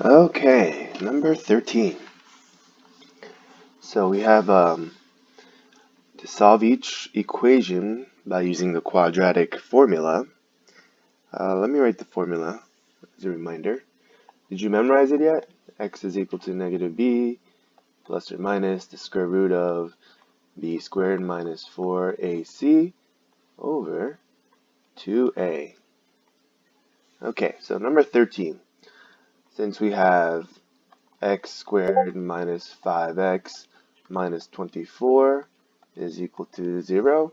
Okay, number 13. So we have to solve each equation by using the quadratic formula. Let me write the formula as a reminder. Did you memorize it yet? X is equal to negative b plus or minus the square root of b squared minus 4ac over 2a. Okay, so number 13. Since we have x squared minus 5x minus 24 is equal to 0.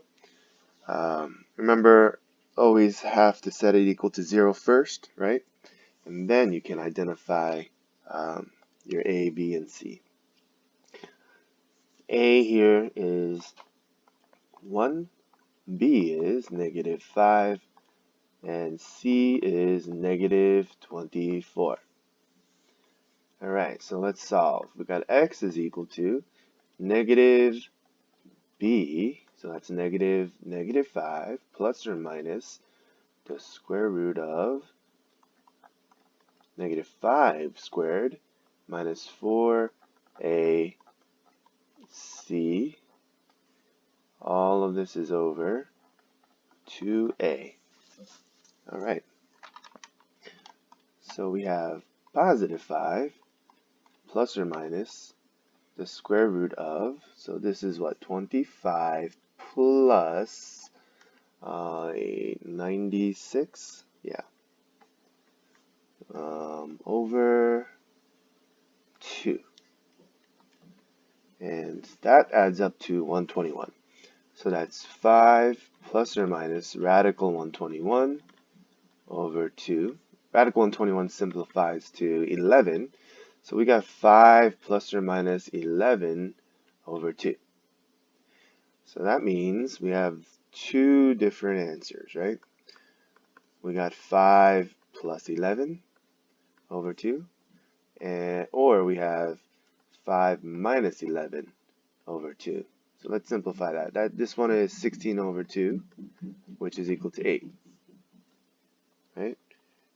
Remember, always have to set it equal to 0 first, right? And then you can identify um, your A, B, and C. A here is 1, B is negative 5, and C is negative 24. Alright, so let's solve. We got x is equal to negative b, so that's negative 5 plus or minus the square root of negative 5 squared minus 4ac. All of this is over 2a. Alright, so we have positive 5 plus or minus the square root of, so this is what, 25 plus 96? Yeah. Over 2. And that adds up to 121. So that's 5 plus or minus radical 121 over 2. Radical 121 simplifies to 11. So we got 5 plus or minus 11 over 2. So that means we have two different answers, right? We got 5 plus 11 over 2, or we have 5 minus 11 over 2. So let's simplify that. This one is 16 over 2, which is equal to 8. Right?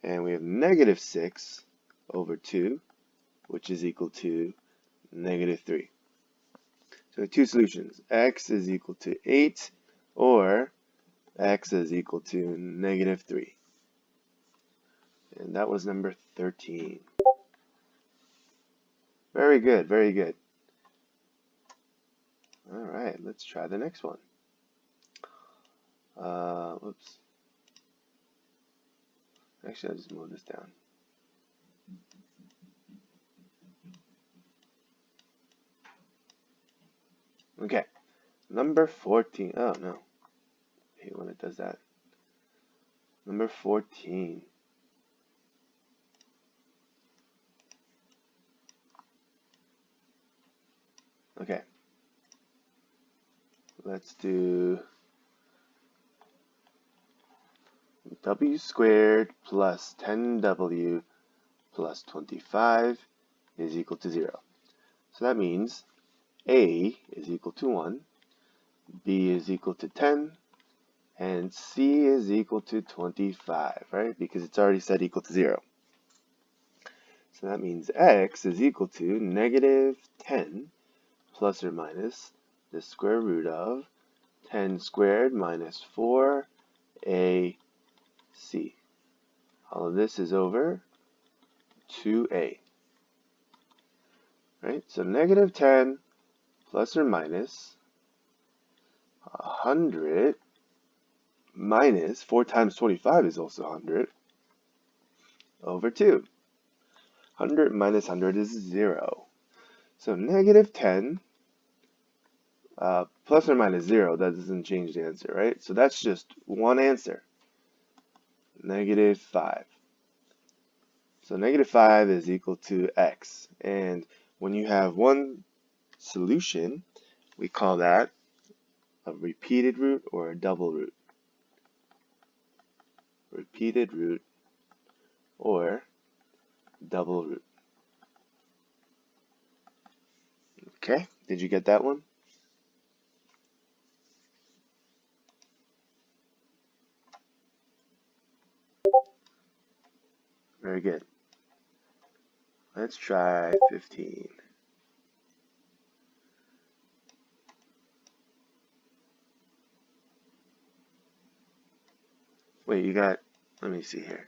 And we have negative 6 over 2, which is equal to negative 3. So two solutions. X is equal to 8, or x is equal to negative 3. And that was number 13. Very good, very good. All right, let's try the next one. Whoops. Actually, I'll just move this down. Okay, number 14. Oh, no. I hate when it does that. Number 14. Okay. Let's do w squared plus 10w plus 25 is equal to 0. So that means a is equal to 1, b is equal to 10, and c is equal to 25, right? Because it's already set equal to 0. So that means x is equal to negative 10 plus or minus the square root of 10 squared minus 4ac. All of this is over 2a. Right? So negative 10 plus or minus 100 minus 4 times 25 is also 100 over 2. 100 minus 100 is 0. So negative 10 plus or minus 0, that doesn't change the answer, right? So that's just one answer. Negative 5. So negative 5 is equal to x. And when you have one solution, we call that a repeated root or a double root. Repeated root or double root. Okay, did you get that one? Very good. Let's try 15. Wait, you got, let me see here.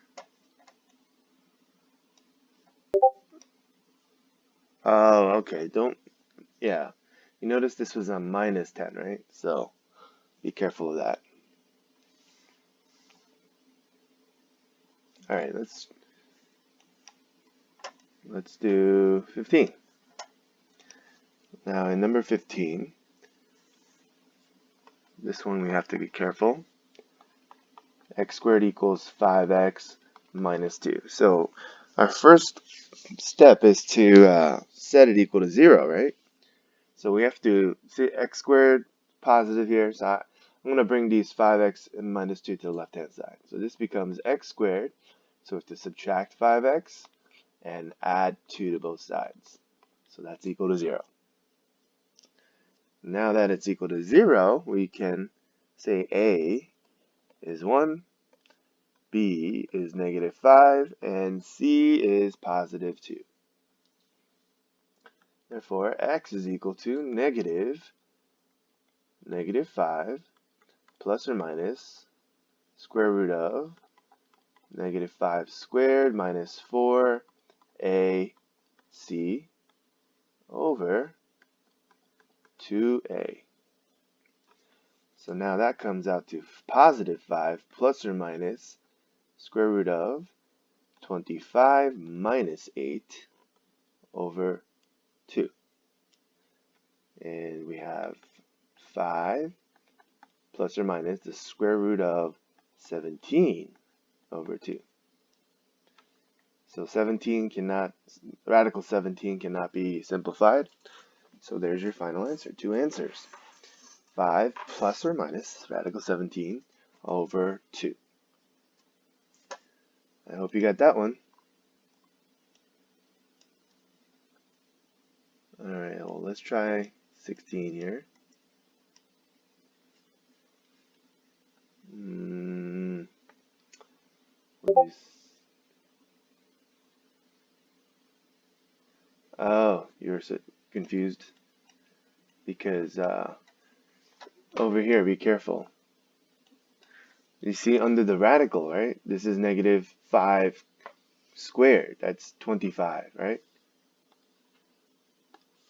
Oh, okay, yeah. You notice this was a minus 10, right? So be careful of that. All right, let's do 15. Now in number 15, this one we have to be careful. X squared equals 5x minus 2. So our first step is to set it equal to 0, right? So we have to see x squared positive here. So I'm going to bring these 5x and minus 2 to the left-hand side. So this becomes x squared. So we have to subtract 5x and add 2 to both sides. So that's equal to 0. Now that it's equal to 0, we can say a is 1, b is negative 5, and c is positive 2. Therefore, x is equal to negative 5 plus or minus square root of negative 5 squared minus 4ac over 2a. So now that comes out to positive 5 plus or minus square root of 25 minus 8 over 2. And we have 5 plus or minus the square root of 17 over 2. So radical 17 cannot be simplified. So there's your final answer, 2 answers. 5 plus or minus radical 17 over 2. I hope you got that one. Alright, well, let's try 16 here. Oh, you're so confused because over here, be careful. You see under the radical, right? This is negative 5 squared. That's 25, right?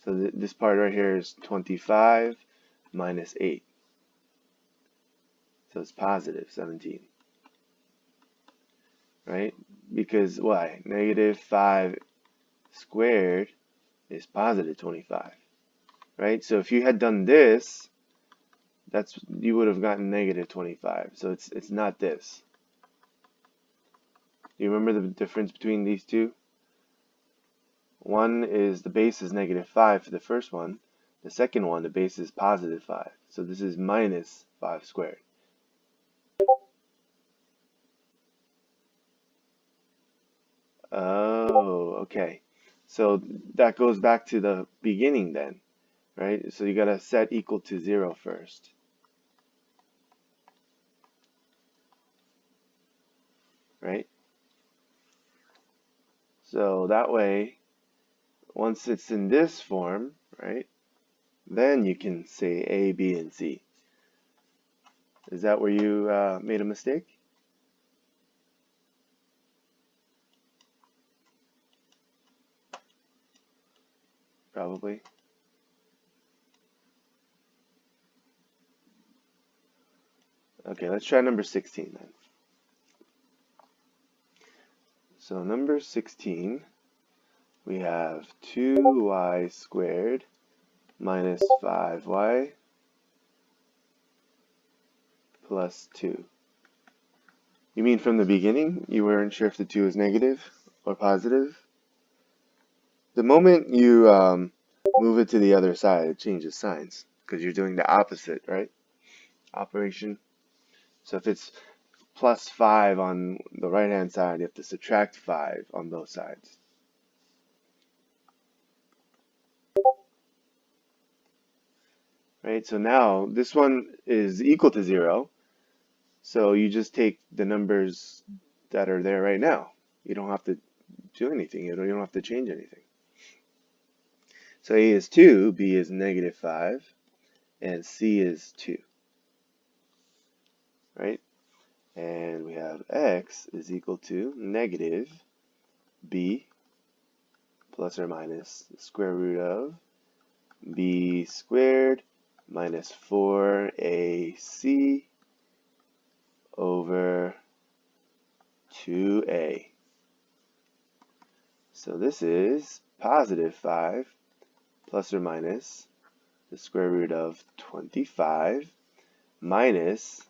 So this part right here is 25 minus 8. So it's positive 17. Right? Because why? Negative 5 squared is positive 25. Right? So if you had done this, you would have gotten negative 25. So it's not this. Do you remember the difference between these two? One is the base is negative 5 for the first one. The second one, the base is positive 5. So this is minus 5 squared. Oh, okay. So that goes back to the beginning then, right? So you got to set equal to 0 first. Right? So that way, once it's in this form, right, then you can say A, B, and C. Is that where you made a mistake? Probably. Okay, let's try number 16 then. So number 16, we have 2y squared minus 5y plus 2. You mean from the beginning, you weren't sure if the 2 is negative or positive? The moment you move it to the other side, it changes signs because you're doing the opposite, right? Operation. So if it's plus 5 on the right-hand side, you have to subtract 5 on both sides. Right, so now this one is equal to 0, so you just take the numbers that are there right now. You don't have to do anything. You don't have to change anything. So A is 2, B is negative 5, and C is 2, right? And we have X is equal to negative B plus or minus the square root of B squared minus 4AC over 2A. So this is positive 5 plus or minus the square root of 25 minus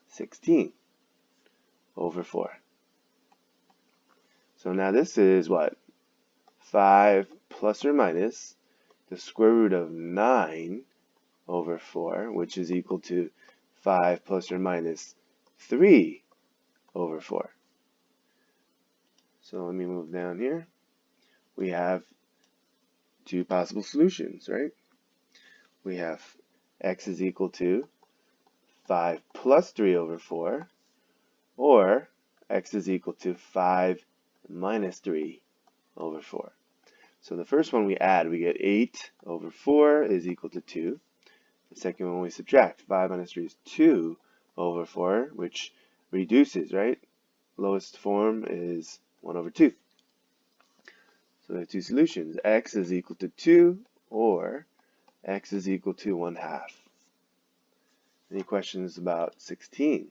16 over 4. So now this is what? 5 plus or minus the square root of 9 over 4, which is equal to 5 plus or minus 3 over 4. So let me move down here. We have two possible solutions, right? We have x is equal to 5 plus 3 over 4, or x is equal to 5 minus 3 over 4. So the first one we add, we get 8 over 4 is equal to 2. The second one we subtract, 5 minus 3 is 2 over 4, which reduces, right? Lowest form is 1 over 2. So there are two solutions. X is equal to 2, or x is equal to 1/2. Any questions about 16?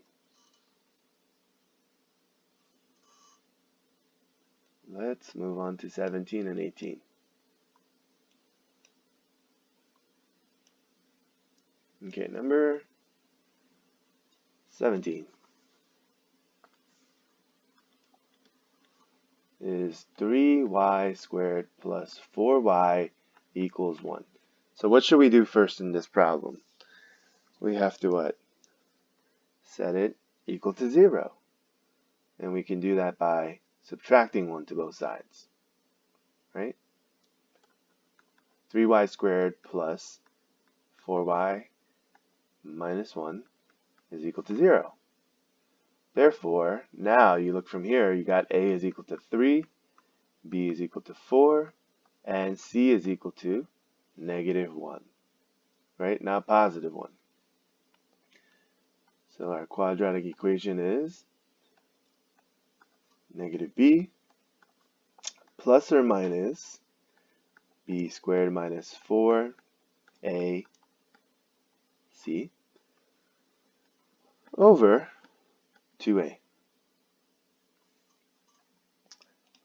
Let's move on to 17 and 18. Okay, number 17 is 3y squared plus 4y equals 1. So what should we do first in this problem? We have to what? Set it equal to 0. And we can do that by subtracting 1 to both sides, right? 3y squared plus 4y minus 1 is equal to 0. Therefore, now you look from here, you got a is equal to 3, b is equal to 4, and c is equal to negative 1, right? Not positive 1. So our quadratic equation is negative b plus or minus b squared minus 4ac over 2a.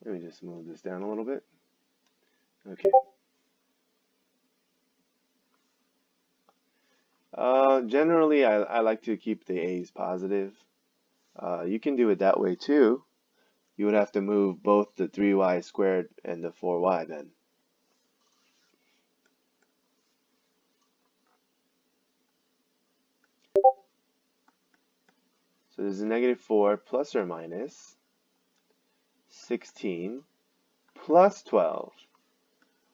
Let me just move this down a little bit. Okay. Generally, I like to keep the a's positive. You can do it that way too. You would have to move both the 3y squared and the 4y then. So there's a negative 4 plus or minus 16 plus 12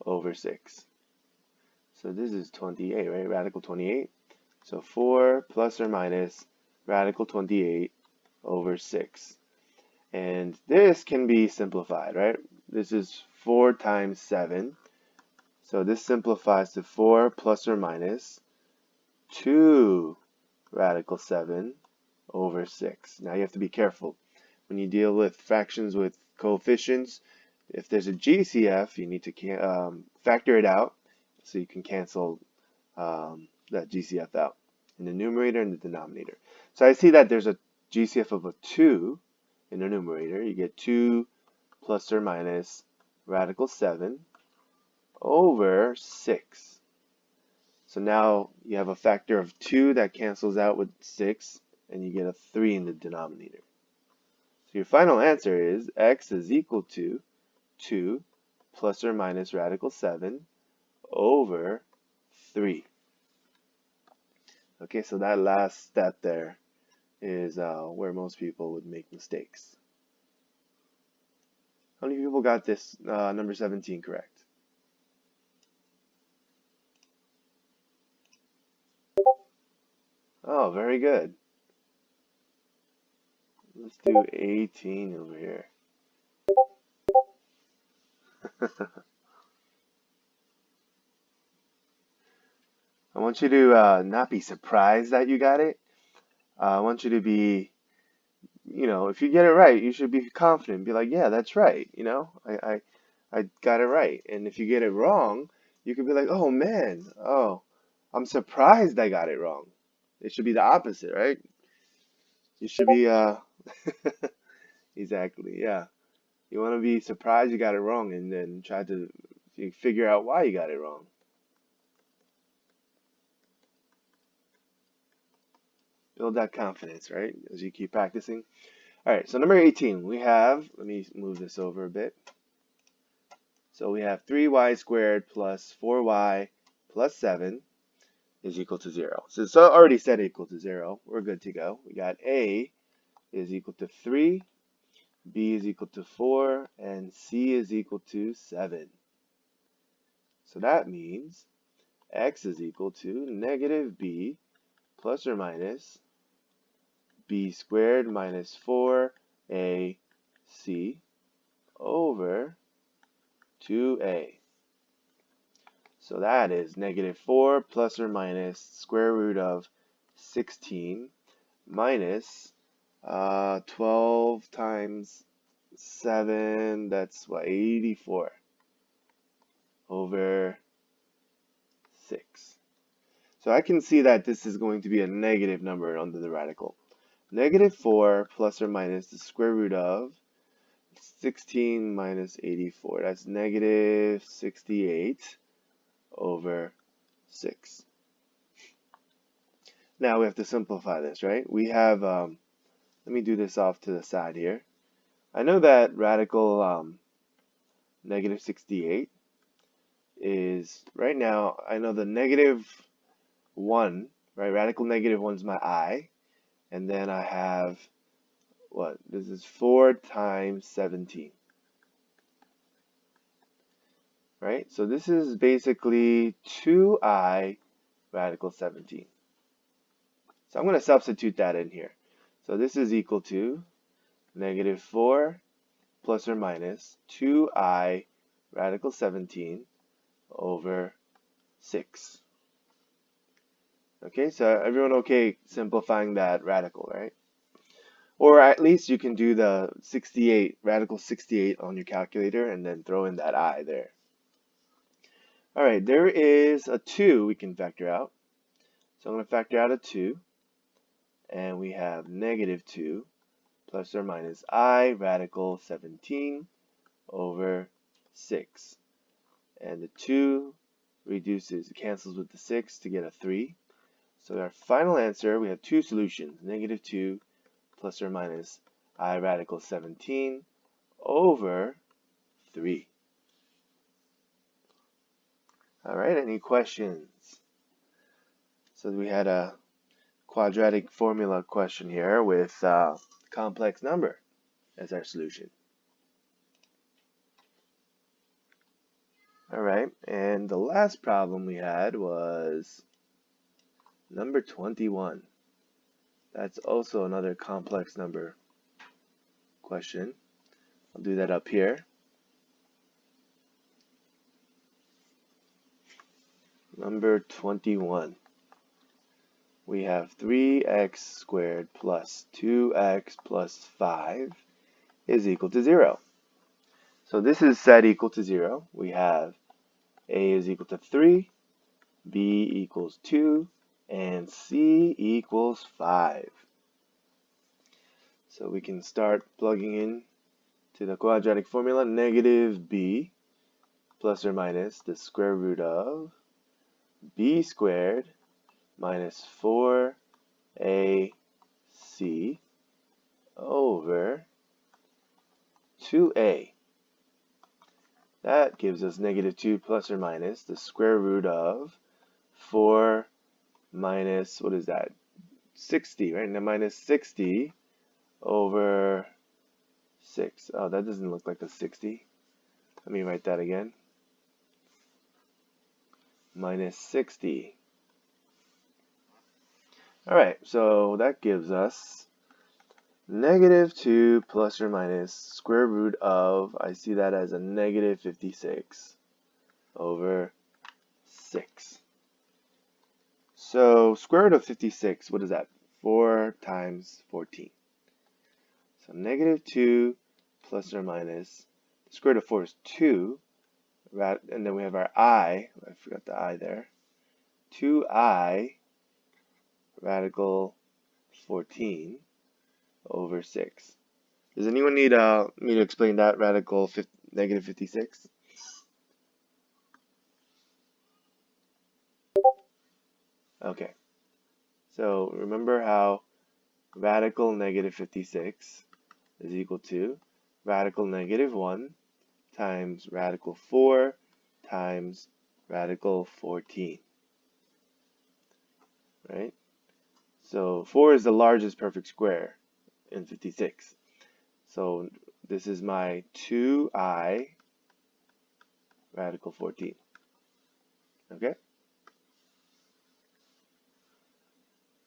over 6. So this is 28, right? Radical 28. So 4 plus or minus radical 28 over 6. And this can be simplified, right? This is 4 times 7. So this simplifies to 4 plus or minus 2 radical 7 over 6. Now you have to be careful. When you deal with fractions with coefficients, if there's a GCF, you need to factor it out so you can cancel that GCF out in the numerator and the denominator. So I see that there's a GCF of a 2 in the numerator. You get 2 plus or minus radical 7 over 6. So now you have a factor of 2 that cancels out with 6, and you get a 3 in the denominator. So your final answer is x is equal to 2 plus or minus radical 7 over 3. Okay, so that last step there is where most people would make mistakes. How many people got this number 17 correct? Oh, very good. Let's do 18 over here. I want you to not be surprised that you got it. I want you to be, if you get it right, you should be confident. Be like, yeah, that's right. I got it right. And if you get it wrong, you could be like, oh man, oh, I'm surprised I got it wrong. It should be the opposite, right? You should be, exactly, yeah. You want to be surprised you got it wrong and then try to figure out why you got it wrong. Build that confidence, right? As you keep practicing. All right, so number 18, we have, let me move this over a bit. So we have 3y squared plus 4y plus 7 is equal to 0. So it's already set equal to 0. We're good to go. We got a is equal to 3, b is equal to 4, and c is equal to 7. So that means x is equal to negative b plus or minus b squared minus 4ac over 2a. So that is negative 4 plus or minus square root of 16 minus 12 times 7, that's what, 84 over 6. So I can see that this is going to be a negative number under the radical. Negative 4 plus or minus the square root of 16 minus 84. That's negative 68 over 6. Now we have to simplify this, right? We have, let me do this off to the side here. I know that radical negative 68 is, right now, I know the negative 1, right? Radical negative 1 is my I. And then I have, what? This is 4 times 17. Right? So this is basically 2i radical 17. So I'm going to substitute that in here. So this is equal to negative 4 plus or minus 2i radical 17 over 6. Okay, so everyone okay simplifying that radical, right? Or at least you can do the 68, radical 68 on your calculator and then throw in that I there. All right, there is a 2 we can factor out. So I'm going to factor out a 2. And we have negative 2 plus or minus I radical 17 over 6. And the 2 cancels with the 6 to get a 3. So our final answer, we have two solutions, negative 2 plus or minus I radical 17 over 3. All right, any questions? So we had a quadratic formula question here with complex number as our solution. All right, and the last problem we had was number 21. That's also another complex number question. I'll do that up here. Number 21. We have 3x squared plus 2x plus 5 is equal to 0. So this is set equal to 0. We have a is equal to 3, b equals 2, and c equals 5. So we can start plugging in to the quadratic formula. Negative b plus or minus the square root of b squared minus 4ac over 2a. That gives us negative 2 plus or minus the square root of 4 minus, what is that? 60, right? Now minus 60 over 6. Oh, that doesn't look like a 60. Let me write that again. Minus 60. All right, so that gives us Negative 2 plus or minus square root of, I see that as a negative 56 over 6. So square root of 56, what is that? 4 times 14. So negative 2 plus or minus, the square root of 4 is 2, and then we have our I forgot the I there, 2I radical 14 over 6. Does anyone need me to explain that radical negative 56? Okay, so remember how radical negative 56 is equal to radical negative 1 times radical 4 times radical 14, right? So 4 is the largest perfect square in 56. So this is my 2I radical 14, okay?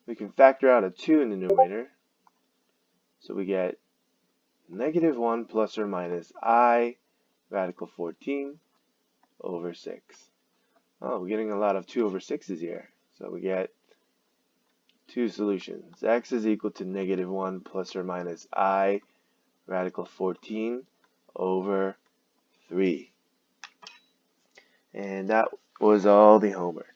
We can factor out a 2 in the numerator, so we get negative 1 plus or minus I radical 14 over 6. Oh, we're getting a lot of 2 over 6's here. So we get two solutions. X is equal to negative 1 plus or minus I radical 14 over 3. And that was all the homework.